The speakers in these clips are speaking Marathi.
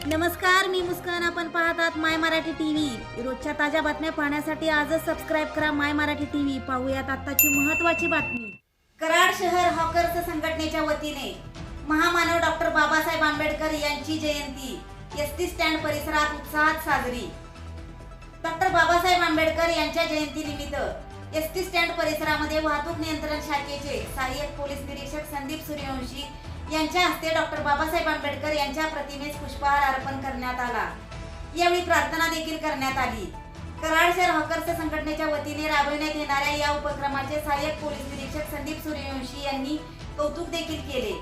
नमस्कार, मी मुस्कान. आपण पाहतात माय मराठी टीव्ही. रोजच्या ताज्या बातम्या पाहण्यासाठी आजच सबस्क्राईब करा माय मराठी टीव्ही. पाहूयात आताची महत्त्वाची बातमी. कराड शहर हॉकर्स संघटनेच्या वतीने महामानव डॉक्टर बाबासाहेब आंबेडकर यांची जयंती एसटी स्टँड परिसरात उत्साहात साजरी. डॉक्टर बाबासाहेब आंबेडकर यांच्या जयंतीनिमित्त एसटी स्टँड परिसरामध्ये वाहतूक नियंत्रण शाखेचे सहाय्यक पोलीस निरीक्षक संदीप सूर्यवंशी यांच्या हस्ते डॉक्टर बाबासाहेब आंबेडकर यांच्या प्रतिमेस पुष्पहार अर्पण करण्यात आला. यावेळी प्रार्थना देखील करण्यात आली. कराड शहर हॉकर्स संघटनेच्या वतीने राबविण्यात येणाऱ्या या उपक्रमाचे सहाय्यक पोलीस निरीक्षक संदीप सूर्यवंशी यांनी कौतुक देखील केले.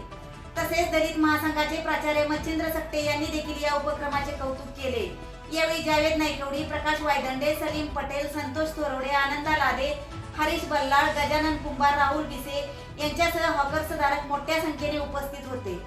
तसेच दलित महासंघाचे प्राचार्य मच्छिंद्र सक्ते यांनी देखील या उपक्रमाचे कौतुक केले. यावेळी जावेद नाईकवडी, प्रकाश वायदंडे, सलीम पटेल, संतोष थोरवडे, आनंदा लादे, हरीश बल्लाळ, गजानन कुंभार, राहुल बिसे यांच्यासह हॉकर्स धारक मोठ्या संख्येने उपस्थित होते.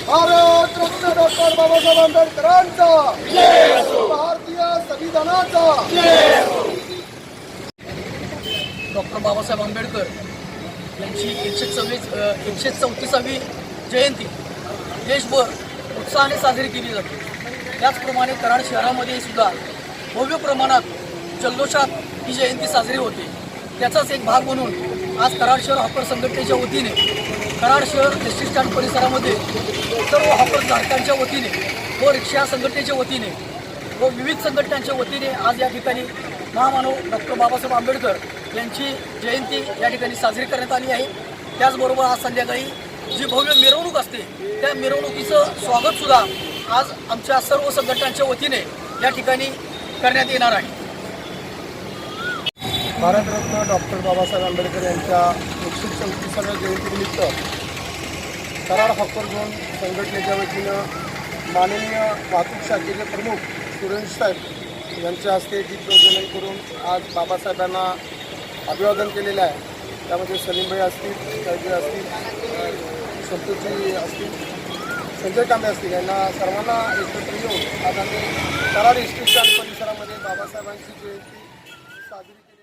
भारत रत्न डॉक्टर बाबासाहेब आंबेडकरांचा भारतीय संविधानाचा. डॉक्टर बाबासाहेब आंबेडकर यांची 134वी जयंती देशभर उत्साहाने साजरी केली जाते. त्याचप्रमाणे कराड शहरामध्ये सुद्धा भव्य प्रमाणात जल्लोषात ही जयंती साजरी होते. त्याचाच एक भाग म्हणून आज कराड शहर हॉकर संघटनेच्या वतीने कराड शहर एस टी स्टँड परिसरामध्ये सर्व हॉकर धारकांच्या वतीने व रिक्षा संघटनेच्या वतीने व विविध संघटनांच्या वतीने आज या ठिकाणी महामानव डॉक्टर बाबासाहेब आंबेडकर यांची जयंती या ठिकाणी साजरी करण्यात आली आहे. त्याचबरोबर आज संध्याकाळी जी भव्य मिरवणूक असते त्या मिरवणुकीचं स्वागतसुद्धा आज आमच्या सर्व संघटनांच्या वतीने या ठिकाणी करण्यात येणार आहे. भारतरत्न डॉक्टर बाबासाहेब आंबेडकर यांच्या 134व्या जयंतीनिमित्त कराड हॉकर झोन संघटनेच्या वतीनं माननीय वाहतूक शाखेचे प्रमुख सूर्यवंशी साहेब यांच्या हस्ते दीपप्रज्वलन करून आज बाबासाहेबांना अभिवादन केलेलं आहे. त्यामध्ये सलीमभाई असतील, साहेबजी असतील, संतोषजी असतील, संजय कांबे असतील, यांना सर्वांना एकत्र येऊन आज आम्ही कराड एस टी स्टँड परिसरामध्ये बाबासाहेबांची जयंती साजरी केली.